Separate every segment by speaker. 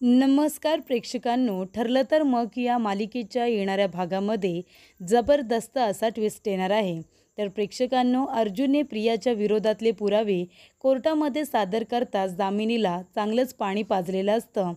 Speaker 1: नमस्कार प्रेक्षकांनो, ठरलं तर मग या मालिकेच्या येणाऱ्या भागामध्ये जबरदस्त असा ट्विस्ट येणार आहे. तर प्रेक्षकांनो, अर्जुनने प्रियाच्या विरोधातले पुरावे कोर्टामध्ये सादर करताच दामिनीला चांगलंच पाणी पाजलेलं असतं.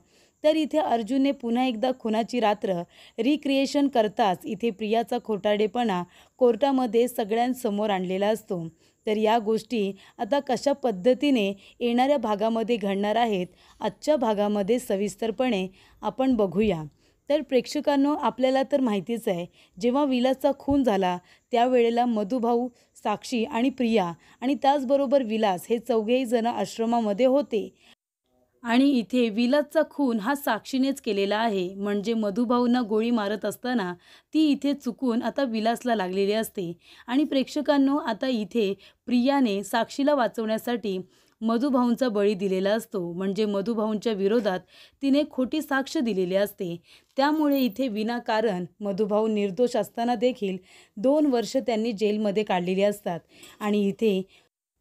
Speaker 1: तर इथे अर्जुनने पुन्हा एकदा खुनाची रात्र रिक्रिएशन करताच इथे प्रियाचा खोटारडेपणा कोर्टामध्ये सगळ्यांसमोर आणलेला असतो. तर या गोष्टी आता कशा पद्धतीने येणाऱ्या भागामध्ये घडणार आहेत, आजच्या भागामध्ये सविस्तरपणे आपण बघूया. तर प्रेक्षकांनो, आपल्याला तर माहितीच आहे, जेव्हा विलासचा खून झाला त्यावेळेला मधुभाऊ, साक्षी आणि प्रिया आणि त्याचबरोबर विलास हे चौघेही जण आश्रमामध्ये होते. आणि इथे विलासचा खून हा साक्षीनेच केलेला आहे. म्हणजे मधुभाऊंना गोळी मारत असताना ती इथे चुकून आता विलासला लागलेली असते. आणि प्रेक्षकांनो, आता इथे प्रियाने साक्षीला वाचवण्यासाठी मधुभाऊंचा बळी दिलेला असतो. म्हणजे मधुभाऊंच्या विरोधात तिने खोटी साक्ष दिलेली असते. त्यामुळे इथे विनाकारण मधुभाऊ निर्दोष असताना देखील 2 वर्ष त्यांनी जेलमध्ये काढलेली असतात. आणि इथे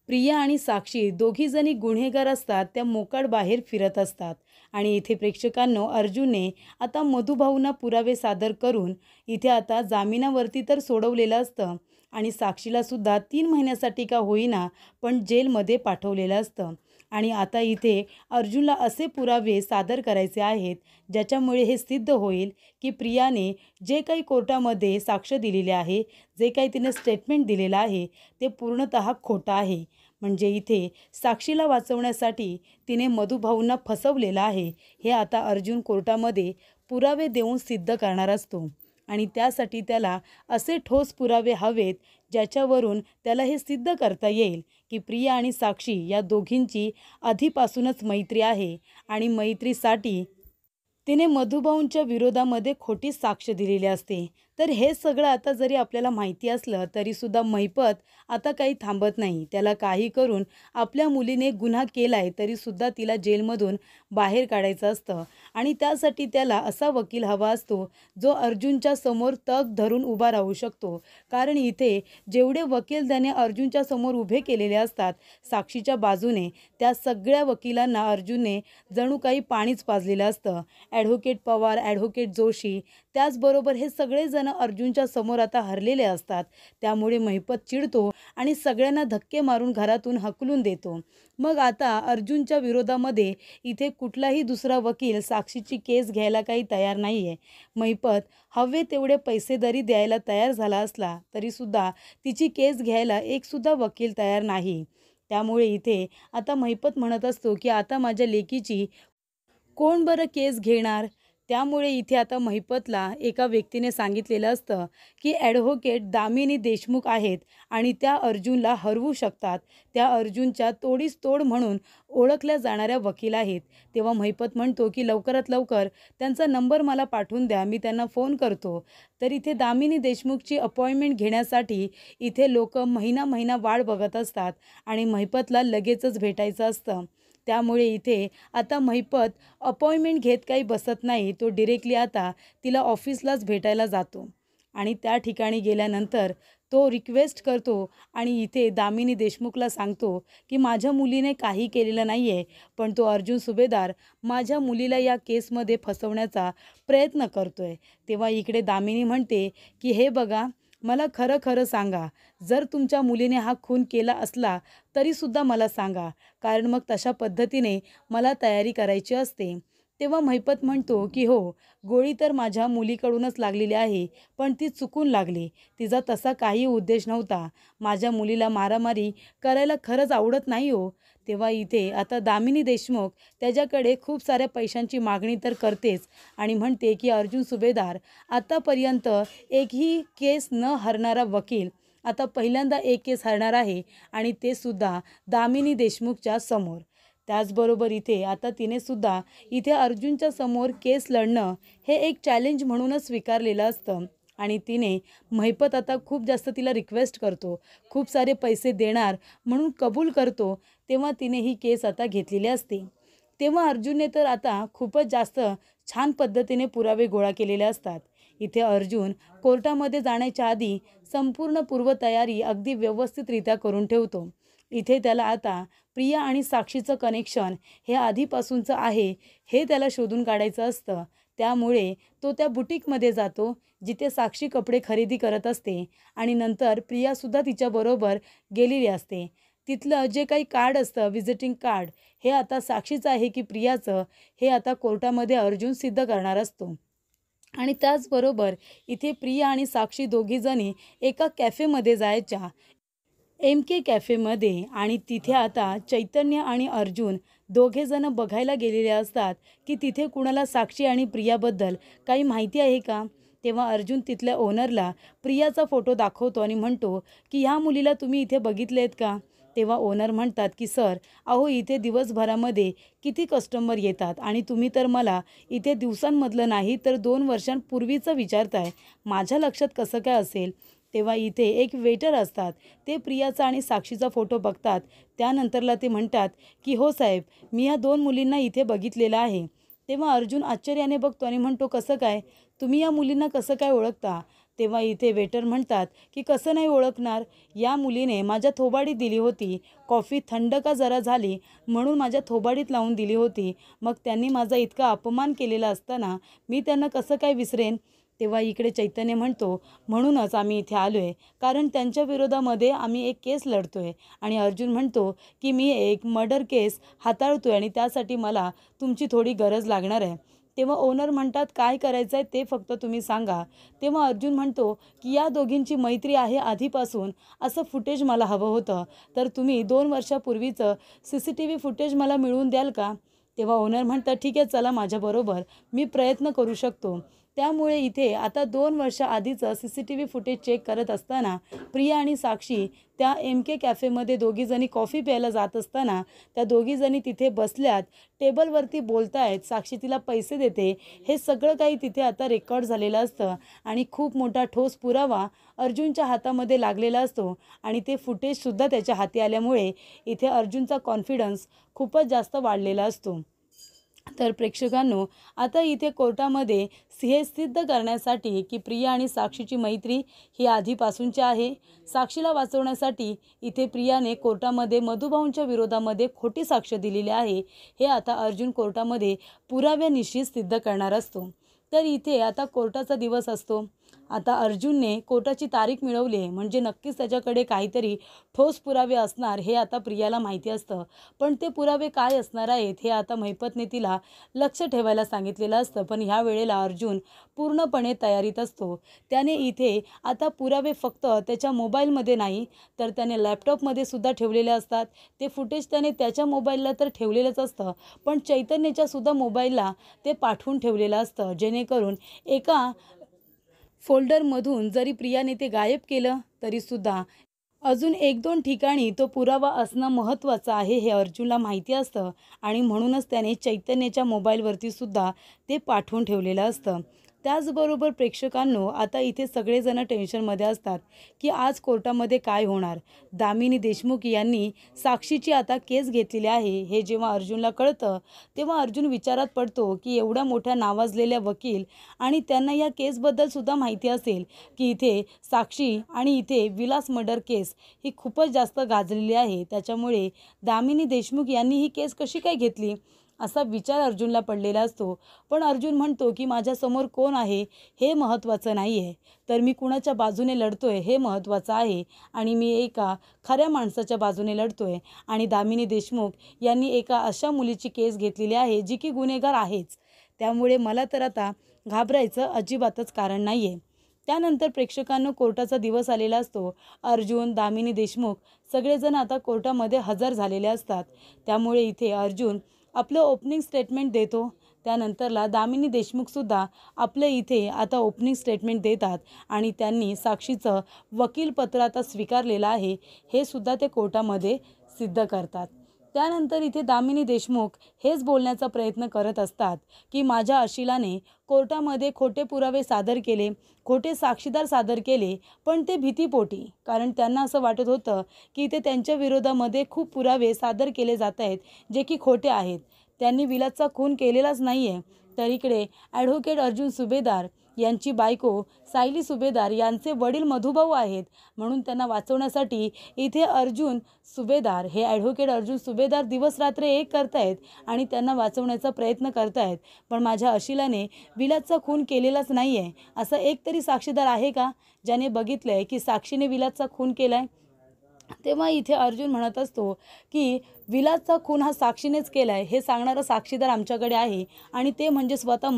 Speaker 1: प्रिया आणि साक्षी दोघीजणी गुन्हेगार असतात, त्या मोकाट बाहेर फिरत असतात. आणि इथे प्रेक्षकांनो, अर्जुनने आता मधुभाऊंना पुरावे सादर करून इथे आता जामिनावरती तर सोडवलेलं असतं आणि साक्षीला सुद्धा 3 महिन्यासाठी का होईना पण जेलमध्ये पाठवलेलं असतं. आणि आता इथे अर्जुनला असे पुरावे सादर करायचे आहेत ज्याच्यामुळे हे सिद्ध होईल की प्रियाने जे काही कोर्टामध्ये साक्ष दिलेले आहे, जे काही तिने स्टेटमेंट दिलेलं आहे ते पूर्णतः खोटं आहे. म्हणजे इथे साक्षीला वाचवण्यासाठी तिने मधुभाऊंना फसवलेलं आहे, हे आता अर्जुन कोर्टामध्ये पुरावे देऊन सिद्ध करणार असतो. आणि त्यासाठी त्याला असे ठोस पुरावे हवेत ज्याच्यावरून त्याला हे सिद्ध करता येईल की प्रिया आणि साक्षी या दोघींची आधीपासूनच मैत्री आहे आणि मैत्रीसाठी तिने मधुभाऊंच्या विरोधामध्ये खोटी साक्ष दिलेली असते. तर हे सगळं आता जरी आपल्याला माहिती असलं तरीसुद्धा महिपत आता काही थांबत नाही. त्याला काही करून आपल्या मुलीने गुन्हा केलाय तरीसुद्धा तिला जेलमधून बाहेर काढायचं असतं. आणि त्यासाठी त्याला असा वकील हवा असतो जो अर्जुनच्या समोर तग धरून उभा राहू शकतो. कारण इथे जेवढे वकील त्याने अर्जुनच्या समोर उभे केलेले असतात साक्षीच्या बाजूने, त्या सगळ्या वकिलांना अर्जुनने जणू काही पाणीच पाजलेलं असतं. ॲडव्होकेट पवार, ॲडव्होकेट जोशी, त्याचबरोबर हे सगळेजण अर्जुनच्या समोर आता हरलेले असतात. त्यामुळे महिपत चिडतो आणि सगळ्यांना धक्के मारून घरातून हकलून देतो. मग आता अर्जुनच्या विरोधामध्ये इथे कुठलाही दुसरा वकील साक्षीची केस घ्यायला काही तयार नाही आहे. महिपत हवे तेवढे पैसे जरी द्यायला तयार झाला असला तरीसुद्धा तिची केस घ्यायला एकसुद्धा वकील तयार नाही. त्यामुळे इथे आता महिपत म्हणत असतो की आता माझ्या लेकीची कोण बरं केस घेणार. त्यामुळे इथे आता महिपतला एका व्यक्तीने सांगितलेलं असतं की ॲडव्होकेट दामिनी देशमुख आहेत आणि त्या अर्जुनला हरवू शकतात. त्या अर्जुनच्या तोडीस तोड म्हणून ओळखल्या जाणाऱ्या वकील आहेत. तेव्हा महिपत म्हणतो की लवकरात लवकर त्यांचा नंबर मला पाठवून द्या, मी त्यांना फोन करतो. तर इथे दामिनी देशमुखची अपॉइंटमेंट घेण्यासाठी इथे लोक महिना महिना वाट बघत असतात आणि महिपतला लगेचच भेटायचं असतं. त्यामुळे इथे आता महिपत अपॉइंटमेंट घेत काही बसत नाही. तो डिरेक्टली आता तिला ऑफिसलाच भेटायला जातो. आणि त्या ठिकाणी गेल्यानंतर तो रिक्वेस्ट करतो आणि इथे दामिनी देशमुखला सांगतो की माझ्या मुलीने काही केलेलं नाही आहे, पण तो अर्जुन सुभेदार माझ्या मुलीला या केसमध्ये फसवण्याचा प्रयत्न करतो आहे. तेव्हा इकडे दामिनी म्हणते की हे बघा, मला खरं खरं सांगा, जर तुमच्या मुलीने हा खून केला असला तरीसुद्धा मला सांगा, कारण मग तशा पद्धतीने मला तयारी करायची असते. तेव्हा महिपत म्हणतो की हो, गोळी तर माझ्या मुलीकडूनच लागलेली आहे, पण ती चुकून लागली. तिचा तसा काही उद्देश नव्हता. माझ्या मुलीला मारामारी करायला खरंच आवडत नाही हो. तेव्हा इथे आता दामिनी देशमुख त्याच्याकडे खूप साऱ्या पैशांची मागणी तर करतेच आणि म्हणते की अर्जुन सुभेदार आतापर्यंत एकही केस न हरणारा वकील आता पहिल्यांदा एक केस हरणार आहे आणि ते सुद्धा दामिनी देशमुखच्या समोर. त्याचबरोबर इथे आता तिने सुद्धा इथे अर्जुनच्या समोर केस लढणं हे एक चॅलेंज म्हणूनच स्वीकारलेलं असतं. आणि तिने महिपत आता खूप जास्त तिला रिक्वेस्ट करतो, खूप सारे पैसे देणार म्हणून कबूल करतो. तेव्हा तिने ही केस आता घेतलेली असते. तेव्हा अर्जुनने तर आता खूपच जास्त छान पद्धतीने पुरावे गोळा केलेले असतात. इथे अर्जुन कोर्टामध्ये जाण्याच्या आधी संपूर्ण पूर्वतयारी अगदी व्यवस्थितरित्या करून ठेवतो इथे त्याला आता प्रिया आणि साक्षीचं कनेक्शन हे आधीपासूनचं आहे हे त्याला शोधून काढायचं असतं. त्यामुळे तो त्या बुटीकमध्ये जातो जिथे साक्षी कपडे खरेदी करत असते आणि नंतर प्रियासुद्धा तिच्याबरोबर गेलेली असते. तिथलं जे काही कार्ड असतं व्हिजिटिंग कार्ड हे आता साक्षीचं आहे की प्रियाचं हे आता कोर्टामध्ये अर्जुन सिद्ध करणार असतो. आणि त्याचबरोबर इथे प्रिया आणि साक्षी दोघीजणी एका कॅफेमध्ये जायच्या, MK कॅफेमध्ये. आणि तिथे आता चैतन्य आणि अर्जुन दोघेजण बघायला गेलेले असतात की तिथे कुणाला साक्षी आणि प्रियाबद्दल काही माहिती आहे का. तेव्हा अर्जुन तिथल्या ओनरला प्रियाचा फोटो दाखवतो आणि म्हणतो की ह्या मुलीला तुम्ही इथे बघितलेत का. तेव्हा ओनर म्हणतात की सर, अहो इथे दिवसभरामध्ये किती कस्टमर येतात आणि तुम्ही तर मला इथे दिवसांमधलं नाही तर 2 वर्षांपूर्वीचं विचारताय, माझ्या लक्षात कसं काय असेल. तेव्हा इथे एक वेटर असतात, ते प्रियाचा आणि साक्षीचा फोटो बघतात. त्यानंतरला ते म्हणतात की हो साहेब, मी ह्या 2 मुलींना इथे बघितलेलं आहे. तेव्हा अर्जुन आश्चर्याने बघतो आणि म्हणतो कसं काय, तुम्ही या मुलींना कसं काय ओळखता. तेव्हा इथे वेटर म्हणतात की कसं नाही ओळखणार, या मुलीने माझ्या थोबाडीत दिली होती कॉफी, थंड का जरा झाली म्हणून माझ्या थोबाडीत लावून दिली होती. मग त्यांनी माझा इतका अपमान केलेला असताना मी त्यांना कसं काय विसरेन. तेव्हा इकडे चैतन्य म्हणतो म्हणूनच आम्ही इथे आलो आहे, कारण त्यांच्या विरोधामध्ये आम्ही एक केस लढतो आहे. आणि अर्जुन म्हणतो की मी एक मर्डर केस हाताळतो आहे आणि त्यासाठी मला तुमची थोडी गरज लागणार आहे. तेव्हा ओनर म्हणतात काय करायचं आहे ते फक्त तुम्ही सांगा. तेव्हा अर्जुन म्हणतो की या दोघींची मैत्री आहे आधीपासून, असं फुटेज मला हवं होतं, तर तुम्ही 2 वर्षापूर्वीचं CCTV फुटेज मला मिळवून द्याल का. तेव्हा ओनर म्हणतात ठीक आहे, चला माझ्याबरोबर, मी प्रयत्न करू शकतो. त्यामुळे इथे आता 2 वर्ष आधीचं CCTV फुटेज चेक करत असताना प्रिया आणि साक्षी त्या MK कॅफेमध्ये दोघीजणी कॉफी प्यायला जात असताना त्या दोघीजणी तिथे बसल्यात, टेबलवरती बोलतायत, साक्षी तिला पैसे देते, हे सगळं काही तिथे आता रेकॉर्ड झालेलं असतं. आणि खूप मोठा ठोस पुरावा अर्जुनच्या हातामध्ये लागलेला असतो आणि ते फुटेजसुद्धा त्याच्या हाती आल्यामुळे इथे अर्जुनचा कॉन्फिडन्स खूपच जास्त वाढलेला असतो. तर प्रेक्षकांनो, आता इथे कोर्टामध्ये हे सिद्ध करण्यासाठी की प्रिया आणि साक्षीची मैत्री ही आधीपासूनची आहे, साक्षीला वाचवण्यासाठी इथे प्रियाने कोर्टामध्ये मधुभाऊंच्या विरोधामध्ये खोटी साक्ष दिलेली आहे, हे आता अर्जुन कोर्टामध्ये पुराव्यानिशी सिद्ध करणार असतो. तर इथे आता कोर्टाचा दिवस असतो. आता अर्जुनने कोर्टाची तारीख मिळवली आहे म्हणजे नक्कीच त्याच्याकडे काहीतरी ठोस पुरावे असणार हे आता प्रियाला माहिती असतं. पण ते पुरावे काय असणार आहेत हे आता महिपतने तिला लक्ष ठेवायला सांगितलेलं असतं. पण ह्या वेळेला अर्जुन पूर्णपणे तयारीत असतो. त्याने इथे आता पुरावे फक्त त्याच्या मोबाईलमध्ये नाही तर त्याने लॅपटॉपमध्ये सुद्धा ठेवलेले असतात. ते फुटेज त्याने त्याच्या मोबाईलला तर ठेवलेलंच असतं, पण चैतन्याच्या सुद्धा मोबाईलला ते पाठवून ठेवलेलं असतं, जेणेकरून एका फोल्डरमधून जरी प्रियाने ते गायब केलं तरीसुद्धा अजून 1-2 ठिकाणी तो पुरावा असणं महत्त्वाचं आहे हे अर्जुनला माहिती असतं. आणि म्हणूनच त्याने चैतन्याच्या मोबाईलवरती सुद्धा ते पाठवून ठेवलेलं असतं. त्याचबरोबर प्रेक्षकांनो, आता इथे सगळेजण टेन्शनमध्ये असतात की आज कोर्टामध्ये काय होणार. दामिनी देशमुख यांनी साक्षीची आता केस घेतलेली आहे हे जेव्हा अर्जुनला कळतं तेव्हा अर्जुन विचारात पडतो की एवढ्या मोठ्या नावाजलेल्या वकील आणि त्यांना या केसबद्दल सुद्धा माहिती असेल की इथे साक्षी आणि इथे विलास मर्डर केस ही खूपच जास्त गाजलेली आहे, त्याच्यामुळे दामिनी देशमुख यांनी ही केस कशी काय घेतली असा विचार अर्जुनला पडलेला असतो. पण अर्जुन म्हणतो की माझ्यासमोर कोण आहे हे महत्त्वाचं नाही आहे, तर मी कुणाच्या बाजूने लढतोय हे महत्त्वाचं आहे. आणि मी एका खऱ्या माणसाच्या बाजूने लढतोय आणि दामिनी देशमुख यांनी एका अशा मुलीची केस घेतलेली आहे जी की गुन्हेगार आहेच. त्यामुळे मला तर आता घाबरायचं अजिबातच कारण नाही आहे. त्यानंतर प्रेक्षकांनो, कोर्टाचा दिवस आलेला असतो. अर्जुन, दामिनी देशमुख सगळेजण आता कोर्टामध्ये हजर झालेले असतात. त्यामुळे इथे अर्जुन आपलं ओपनिंग स्टेटमेंट देतो. त्यानंतरला दामिनी देशमुखसुद्धा आपलं इथे आता ओपनिंग स्टेटमेंट देतात आणि त्यांनी साक्षीचं वकीलपत्र आता स्वीकारलेलं आहे हे सुद्धा ते कोर्टामध्ये सिद्ध करतात. त्यानंतर इथे दामिनी देशमुख हेच बोलण्याचा प्रयत्न करत असतात की माझ्या अशिलाने कोर्टामध्ये खोटे पुरावे सादर केले, खोटे साक्षीदार सादर केले, पण ते भीतीपोटी, कारण त्यांना असं वाटत होतं की इथे त्यांच्या विरोधामध्ये खूप पुरावे सादर केले जात आहेत जे की खोटे आहेत. त्यांनी विलासचा खून केलेलाच नाही आहे. तर इकडे ॲडव्होकेट अर्जुन सुभेदार यांची बायको सायली सुभेदार यांचे वडील मधुभाऊ आहेत, म्हणून त्यांना वाचवण्यासाठी इथे अर्जुन सुभेदार हे ॲडव्होकेट अर्जुन सुभेदार दिवसरात्र एक करतायत आणि त्यांना वाचवण्याचा प्रयत्न करतायत. पण माझ्या अशिलाने विलासचा खून केलेलाच नाही आहे, असा एक तरी साक्षीदार आहे का ज्याने बघितलं आहे की साक्षीने विलासचा खून केला आहे? तेव्हा इथे अर्जुन म्हणत असतो की विलासचा खून हा साक्षीनेच केला आहे हे सांगणारा साक्षीदार आमच्याकडे आहे, आणि ते म्हणजे स्वतः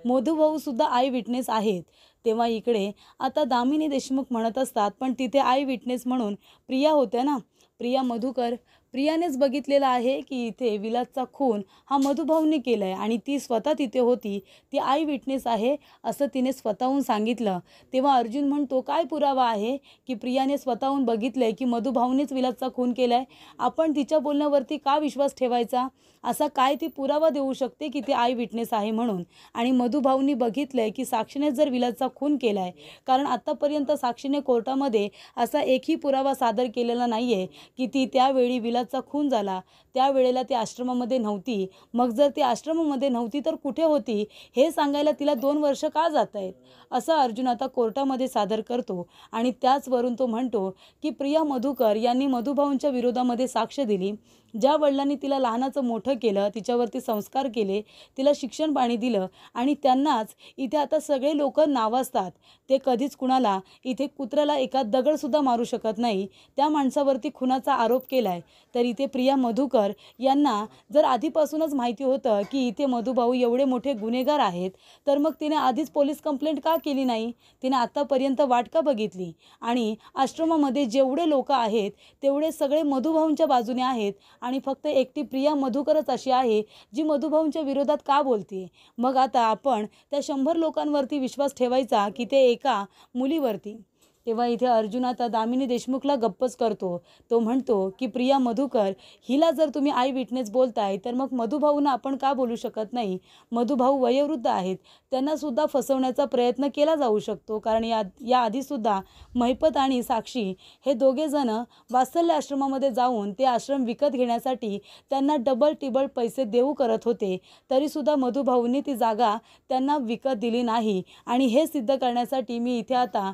Speaker 1: मधुभाऊसुद्धा आय विटनेस आहेत. तेव्हा इकडे आता दामिनी देशमुख म्हणत असतात, पण तिथे आय विटनेस म्हणून प्रिया होत्या ना, प्रिया मधुकर. प्रियानेच बघितलेला आहे की इथे विलासचा खून हा मधुभाऊने केला आहे आणि ती स्वतः तिथे होती, ती आय विटनेस आहे असं तिने स्वतःहून सांगितलं. तेव्हा अर्जुन म्हणतो, काय पुरावा आहे की प्रियाने स्वतःहून बघितलं आहे की मधुभाऊनेच विलासचा खून केला आहे? आपण तिच्या बोलण्यावरती का विश्वास ठेवायचा? असा काय ती पुरावा देऊ शकते की ती आय विटनेस आहे म्हणून? आणि मधुभाऊंनी बघितलं आहे की साक्षीने जर विलासचा खून केला आहे, कारण आत्तापर्यंत साक्षीने कोर्टामध्ये असा एकही पुरावा सादर केलेला नाही आहे की ती त्यावेळी विलासचा खून झाला त्यावेळेला ती आश्रमामध्ये नव्हती. मग जर ती आश्रमामध्ये नव्हती तर कुठे होती हे सांगायला तिला 2 वर्ष का जात आहेत, असं अर्जुन आता कोर्टामध्ये सादर करतो. आणि त्याचवरून तो म्हणतो की प्रिया मधुकर यांनी मधुभाऊंच्या विरोधामध्ये साक्ष दिली. ज्या वडिलांनी तिला लहानाचं मोठं केलं, तिच्यावरती संस्कार केले, तिला शिक्षण पाणी दिलं, आणि त्यांनाच इथे आता सगळे लोक नावाजतात. ते कधीच कुणाला इथे कुत्र्याला एका दगडसुद्धा मारू शकत नाही, त्या माणसावरती खुनाचा आरोप केला आहे. तर इथे प्रिया मधुकर यांना जर आधीपासूनच माहिती होतं की इथे मधुभाऊ एवढे मोठे गुन्हेगार आहेत, तर मग तिने आधीच पोलीस कंप्लेंट का केली नाही? तिने आत्तापर्यंत वाट का बघितली? आणि आश्रमामध्ये जेवढे लोक आहेत तेवढे सगळे मधुभाऊंच्या बाजूने आहेत, आणि फक्त एकटी प्रिया मधुकरच अशी आहे जी मधुभाऊंच्या विरोधात का बोलते? मग आता आपण त्या 100 लोकांवरती विश्वास ठेवायचा की ते एका मुलीवरती? तेव्हा इथे अर्जुन आता दामिनी देशमुखला गप्पच करतो. तो म्हणतो की प्रिया मधुकर हिला जर तुम्ही आय विटनेस बोलताय तर मग मधुभाऊंना आपण का बोलू शकत नाही? मधुभाऊ वयोवृद्ध आहेत, त्यांनासुद्धा फसवण्याचा प्रयत्न केला जाऊ शकतो, कारण या आधीसुद्धा महिपत आणि साक्षी हे दोघेजण वात्सल्य आश्रमामध्ये जाऊन ते आश्रम विकत घेण्यासाठी त्यांना डबल टिबल पैसे देऊ करत होते, तरीसुद्धा मधुभाऊंनी ती जागा त्यांना विकत दिली नाही. आणि हे सिद्ध करण्यासाठी मी इथे आता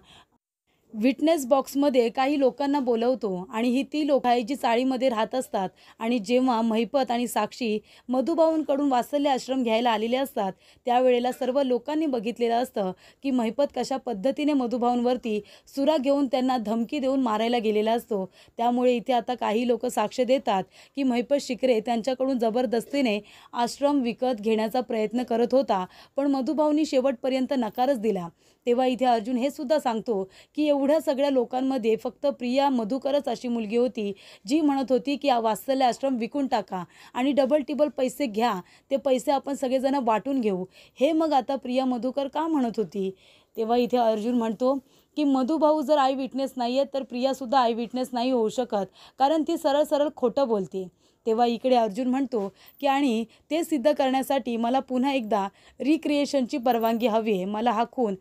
Speaker 1: विटनेस बॉक्समध्ये काही लोकांना बोलवतो, आणि ही ती लोक आहेत जी चाळीमध्ये राहत असतात. आणि जेव्हा महिपत आणि साक्षी मधुभाऊंकडून वात्सल्य आश्रम घ्यायला आलेले असतात त्यावेळेला सर्व लोकांनी बघितलेलं असतं की महिपत कशा पद्धतीने मधुभाऊंवरती सुरा घेऊन त्यांना धमकी देऊन मारायला गेलेला असतो. त्यामुळे इथे आता काही लोक साक्ष देतात की महिपत शिकरे त्यांच्याकडून जबरदस्तीने आश्रम विकत घेण्याचा प्रयत्न करत होता, पण मधुभाऊंनी शेवटपर्यंत नकारच दिला. तेव्हा इथे अर्जुन हे सुद्धा सांगतो की एवढ्या सगळ्या लोकांमध्ये फक्त प्रिया मधुकरच अशी मुलगी होती जी म्हणत होती की वात्सल्य आश्रम विकून टाका आणि डबल टिबल पैसे घ्या, ते पैसे आपण सगळेजण वाटून घेऊ. हे मग आता प्रिया मधुकर का म्हणत होती? तेव्हा इथे अर्जुन म्हणतो की मधुभाऊ जर आय विटनेस नाही आहेत तर प्रियासुद्धा आय विटनेस नाही होऊ शकत, कारण ती सरळ सरळ खोटं बोलते. तेव्हा इकडे अर्जुन म्हणतो की आणि ते सिद्ध करण्यासाठी मला पुन्हा एकदा रिक्रिएशनची परवानगी हवी आहे. मला हा खून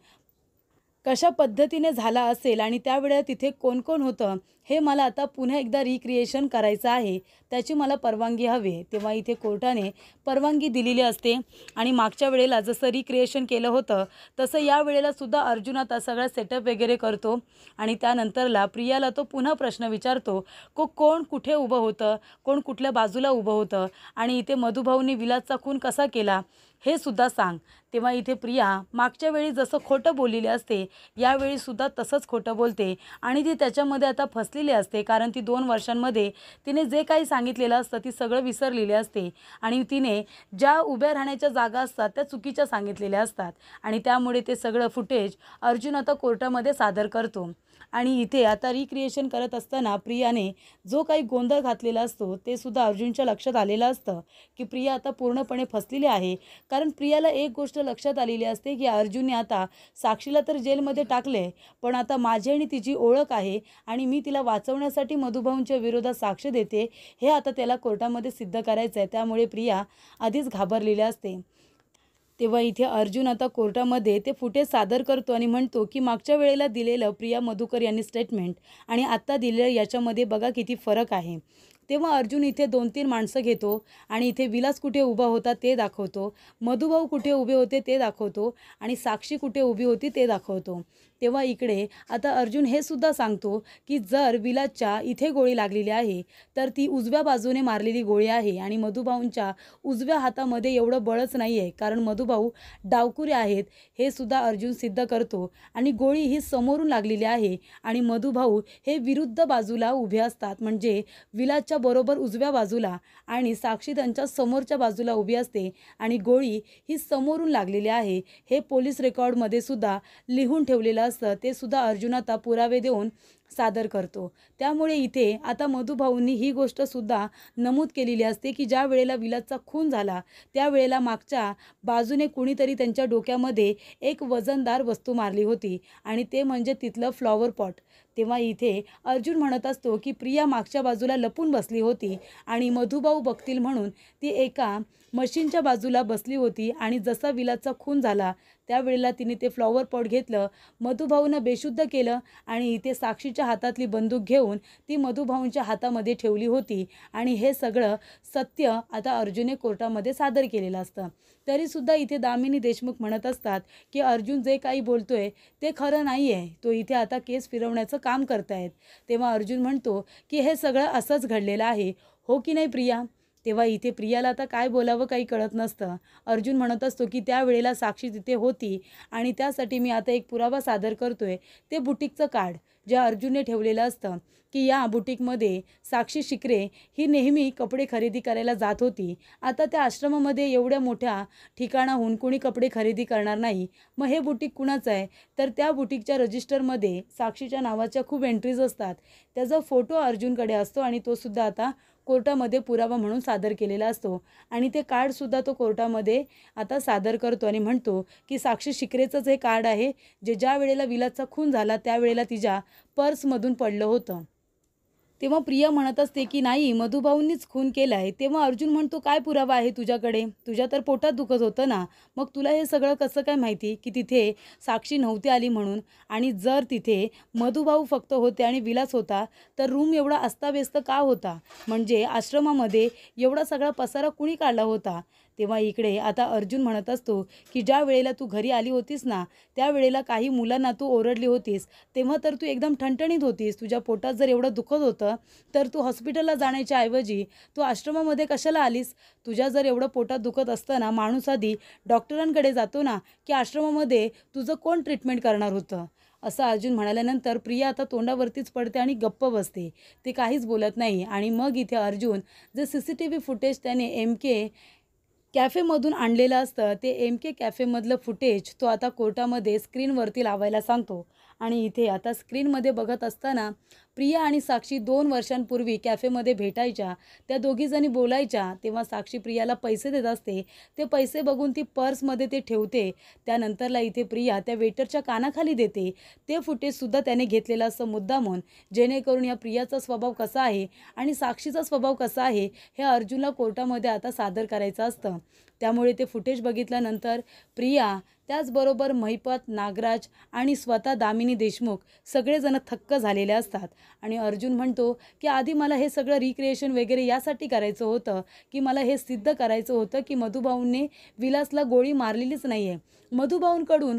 Speaker 1: कशा पद्धतीने झाला असेल आणि त्यावेळेला तिथे कोण कोण होतं हे मला आता पुन्हा एकदा रिक्रिएशन करायचं आहे, त्याची मला परवानगी हवी आहे. तेव्हा इथे कोर्टाने परवानगी दिलेली असते, आणि मागच्या वेळेला जसं रिक्रिएशन केलं होतं तसं या वेळेला सुद्धा अर्जुन आता सगळा सेटअप वगैरे करतो. आणि त्यानंतरला प्रियाला तो पुन्हा प्रश्न विचारतो कोण कुठे उभं होतं, कोण कुठल्या बाजूला उभं होतं, आणि इथे मधुभाऊंनी विलासचा खून कसा केला हे सुद्धा सांग. तेव्हा इथे प्रिया मागच्या वेळी जसं खोटं बोललेली असते यावेळीसुद्धा तसंच खोटं बोलते, आणि ती त्याच्यामध्ये आता फसलेली असते, कारण ती 2 वर्षांमध्ये तिने जे काही सांगितलेलं असतं ती सगळं विसरलेली असते, आणि तिने ज्या उभ्या राहण्याच्या जागा असतात त्या चुकीच्या सांगितलेल्या असतात, आणि त्यामुळे ते सगळं फुटेज अर्जुन आता कोर्टामध्ये सादर करतो. आणि इथे आता रिक्रिएशन करत असताना प्रियाने जो काही गोंधळ घातलेला असतो ते सुद्धा अर्जुनच्या लक्षात आलेलं असतं की प्रिया आता पूर्णपणे फसलेली आहे. कारण प्रियाला एक गोष्ट लक्षात आलेली असते की अर्जुनने आता साक्षीला तर जेलमध्ये टाकले, पण आता माझी आणि तिची ओळख आहे आणि मी तिला वाचवण्यासाठी मधुभाऊंच्या विरोधात साक्ष देते, हे आता त्याला कोर्टामध्ये सिद्ध करायचं आहे. त्यामुळे प्रिया आधीच घाबरलेली असते. तेव्हा इथे अर्जुन आता कोर्टामध्ये ते फुटेज सादर करतो आणि म्हणतो की मागच्या वेळेला दिलेलं प्रिया मधुकर यांनी स्टेटमेंट आणि आत्ता दिलेलं याच्यामध्ये बघा किती फरक आहे. तेव्हा अर्जुन इथे 2-3 माणसं घेतो आणि इथे विलास कुठे उभा होता ते दाखवतो, मधुभाऊ कुठे उभे होते ते दाखवतो आणि साक्षी कुठे उभी होती ते दाखवतो. तेव्हा इकडे आता अर्जुन हे सुद्धा सांगतो की जर विलासच्या इथे गोळी लागलेली आहे तर ती उजव्या बाजूने मारलेली गोळी आहे आणि मधुभाऊंच्या उजव्या हातामध्ये एवढं बळच नाही आहे, कारण मधुभाऊ डावकुरे आहेत हे सुद्धा अर्जुन सिद्ध करतो आणि गोळी ही समोरून लागलेली आहे आणि मधुभाऊ हे विरुद्ध बाजूला उभे असतात, म्हणजे विलासच्या बरोबर उजव्या बाजूला आणि साक्षी त्यांच्या समोरच्या बाजूला उभी असते आणि गोळी ही समोरून लागलेली आहे. हे पोलीस रेकॉर्डमध्ये सुद्धा लिहून ठेवलेलं असतं, ते सुद्धा अर्जुन आता पुरावे देऊन सादर करतो. त्यामुळे इथे आता मधुभाऊंनी ही गोष्टसुद्धा नमूद केलेली असते की ज्या वेळेला विलासचा खून झाला त्यावेळेला मागच्या बाजूने कुणीतरी त्यांच्या डोक्यामध्ये एक वजनदार वस्तू मारली होती आणि ते म्हणजे तिथलं फ्लॉवर पॉट. तेव्हा इथे अर्जुन म्हणत असतो की प्रिया मागच्या बाजूला लपून बसली होती आणि मधुभाऊ बघतील म्हणून ती एका मशीनच्या बाजूला बसली होती आणि जसा विलासचा खून झाला त्यावेळेला तिने ते फ्लॉवर पॉट घेतलं, मधुभाऊनं बेशुद्ध केलं आणि इथे साक्षीच्या हातातली बंदूक घेऊन ती मधुभाऊंच्या हातामध्ये ठेवली होती आणि हे सगळं सत्य आता अर्जुनने कोर्टामध्ये सादर केलेलं असतं. तरीसुद्धा इथे दामिनी देशमुख म्हणत असतात की अर्जुन जे काही बोलतोय ते खरं नाही आहे, तो इथे आता केस फिरवण्याचं काम करतायत. तेव्हा अर्जुन म्हणतो की हे सगळं असंच घडलेलं आहे, हो की नाही प्रिया? तेव्हा इथे प्रियाला आता काय बोलावं काही कळत नसतं. अर्जुन म्हणत असतो की त्यावेळेला साक्षी तिथे होती आणि त्यासाठी मी आता एक पुरावा सादर करतोय, ते बुटीकचं कार्ड जे अर्जुनने ठेवलेलं असतं की या बुटीकमध्ये साक्षी शिकरे ही नेहमी कपडे खरेदी करायला जात होती. आता त्या आश्रमामध्ये एवढ्या मोठ्या ठिकाणाहून कोणी कपडे खरेदी करणार नाही, मग हे बुटीक कुणाचं आहे? तर त्या बुटीकच्या रजिस्टरमध्ये साक्षीच्या नावाच्या खूप एंट्रीज असतात, त्याचा फोटो अर्जुनकडे असतो आणि तो सुद्धा आता कोर्टामध्ये पुरावा म्हणून सादर केलेला असतो आणि ते कार्डसुद्धा तो कोर्टामध्ये आता सादर करतो आणि म्हणतो की साक्षी शिकरेचंच हे कार्ड आहे जे ज्या वेळेला विलासचा खून झाला त्यावेळेला तिच्या पर्समधून पडलं होतं. तेव्हा प्रिया म्हणत असते की नाही, मधुभाऊंनीच खून केला आहे. तेव्हा अर्जुन म्हणतो काय पुरावा आहे तुझ्याकडे? तुझ्या तर पोटात दुखत होतं ना, मग तुला हे सगळं कसं काय माहिती की तिथे साक्षी नव्हती आली म्हणून? आणि जर तिथे मधुभाऊ फक्त होते आणि विलास होता तर रूम एवढा अस्ताव्यस्त का होता? म्हणजे आश्रमामध्ये एवढा सगळा पसारा कुणी काढला होता? तेव्हा इकडे आता अर्जुन म्हणत असतो की ज्या वेळेला तू घरी आली होतीस ना त्यावेळेला काही मुलांना तू ओरडली होतीस, तेव्हा तर तू एकदम ठणठणीत होतीस. तुझ्या पोटात जर एवढं दुखत होतं तर तू हॉस्पिटलला जाण्याच्या ऐवजी तू आश्रमामध्ये कशाला आलीस? तुझ्या जर एवढं पोटात दुखत असतं ना, माणूस आधी डॉक्टरांकडे जातो ना, की आश्रमामध्ये तुझं कोण ट्रीटमेंट करणार होतं? असं अर्जुन म्हणाल्यानंतर प्रिया आता तोंडावरतीच पडते आणि गप्प बसते, ते काहीच बोलत नाही. आणि मग इथे अर्जुन जे CCTV फुटेज त्याने MK कॅफेमधून आणलेलं असतं ते MK कॅफेमधलं फुटेज तो आता कोर्टामध्ये स्क्रीनवरती लावायला सांगतो आणि इथे आता स्क्रीनमध्ये बघत असताना प्रिया आणि साक्षी 2 वर्षांपूर्वी कॅफेमध्ये भेटायच्या, त्या दोघीजणी बोलायच्या, तेव्हा साक्षी प्रियाला पैसे देत असते. ते पैसे बघून ती पर्समध्ये ते ठेवते. त्यानंतरला इथे प्रिया त्या वेटरच्या कानाखाली देते. ते फुटेजसुद्धा त्याने घेतलेलं असं मुद्दामून, जेणेकरून या प्रियाचा स्वभाव कसा आहे आणि साक्षीचा स्वभाव कसा आहे हे अर्जुनला कोर्टामध्ये आता सादर करायचं असतं. त्यामुळे ते फुटेज बघितल्यानंतर प्रिया, त्याचबरोबर महिपत, नागराज आणि स्वतः दामिनी देशमुख सगळेजण थक्क झालेले असतात आणि अर्जुन म्हणतो की आधी मला हे सगळं रिक्रिएशन वगैरे यासाठी करायचं होतं की मला हे सिद्ध करायचं होतं की मधुभाऊंनी विलासला गोळी मारलेलीच नाही आहे. मधुभाऊंकडून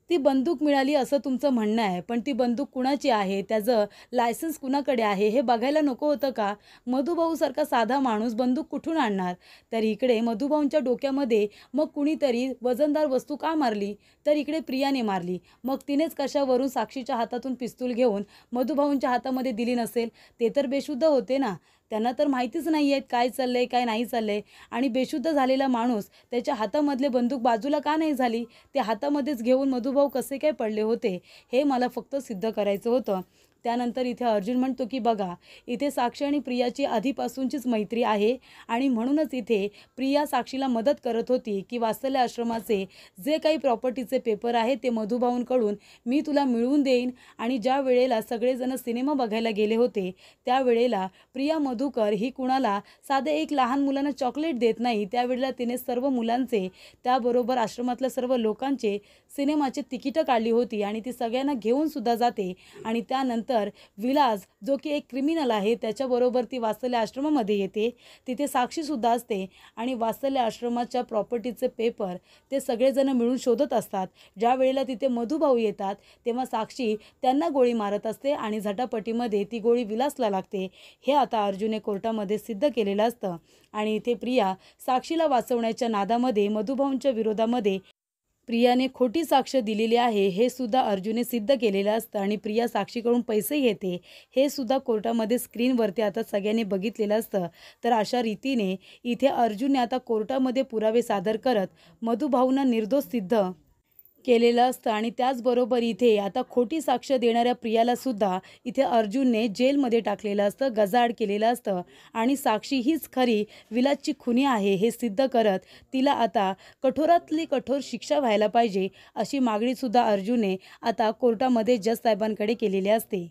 Speaker 1: ती बंदूक मिळाली असं तुमचं म्हणणं आहे, पण ती बंदूक कुणाची आहे, त्याचं लायसन्स कुणाकडे आहे हे बघायला नको होतं का? मधुभाऊसारखा साधा माणूस बंदूक कुठून आणणार? तर इकडे मधुभाऊंच्या डोक्यामध्ये मग कुणीतरी वजनदार वस्तू का मारली? तर इकडे प्रियाने मारली. मग तिनेच कशावरून साक्षीच्या हातातून पिस्तूल घेऊन मधुभाऊंच्या हातामध्ये दिली नसेल? ते तर बेशुद्ध होते ना, त्यांना तर माहितीच नाही आहेत काय चाललंय काय नाही चाललंय. आणि बेशुद्ध झालेला माणूस त्याच्या हातामधले बंदूक बाजूला का नाही झाली? ते हातामध्येच घेऊन मधुभाऊ कसे काय पडले होते हे मला फक्त सिद्ध करायचं होतं. त्यानंतर इथे अर्जुन म्हणतो की बघा, इथे साक्षी आणि प्रियाची आधीपासूनचीच मैत्री आहे आणि म्हणूनच इथे प्रिया साक्षीला मदत करत होती की वात्सल्य आश्रमाचे जे काही प्रॉपर्टीचे पेपर आहे ते मधुभाऊंकडून मी तुला मिळवून देईन. आणि ज्या वेळेला सगळेजण सिनेमा बघायला गेले होते त्यावेळेला प्रिया मधुकर ही कुणाला साधे एक लहान मुलांना चॉकलेट देत नाही, त्यावेळेला तिने सर्व मुलांचे त्याबरोबर आश्रमातल्या सर्व लोकांचे सिनेमाची तिकीटं काढली होती आणि ती सगळ्यांना घेऊन सुद्धा जाते आणि त्यानंतर तर विलास जो की एक क्रिमिनल आहे त्याच्याबरोबर ती वात्सल्य आश्रमामध्ये येते. तिथे साक्षीसुद्धा असते आणि वात्सल्य आश्रमाच्या प्रॉपर्टीचे पेपर ते सगळेजण मिळून शोधत असतात. ज्या वेळेला तिथे मधुभाऊ येतात तेव्हा साक्षी त्यांना गोळी मारत असते आणि झटापटीमध्ये ती गोळी विलासला लागते. हे आता अर्जुनने कोर्टामध्ये सिद्ध केलेलं असतं आणि इथे प्रिया साक्षीला वाचवण्याच्या नादामध्ये मधुभाऊंच्या विरोधामध्ये प्रियाने खोटी साक्ष दिलेली आहे हे सुद्धा अर्जुनने सिद्ध केलेलं असतं आणि प्रिया साक्षीकडून पैसे घेते हे सुद्धा कोर्टामध्ये स्क्रीनवरती आता सगळ्यांनी बघितलेलं असतं. तर अशा रीतीने इथे अर्जुनने आता कोर्टामध्ये पुरावे सादर करत मधुभाऊंना निर्दोष सिद्ध केलेलं असतं आणि त्याचबरोबर इथे आता खोटी साक्ष देणाऱ्या प्रियाला सुद्धा इथे अर्जुनने जेलमध्ये टाकलेलं असतं, गजाआड केलेलं असतं आणि साक्षी हीच खरी विलासची खुनी आहे हे सिद्ध करत तिला आता कठोरातली कठोर शिक्षा व्हायला पाहिजे अशी मागणीसुद्धा अर्जुनने आता कोर्टामध्ये जज साहेबांकडे केलेली असते.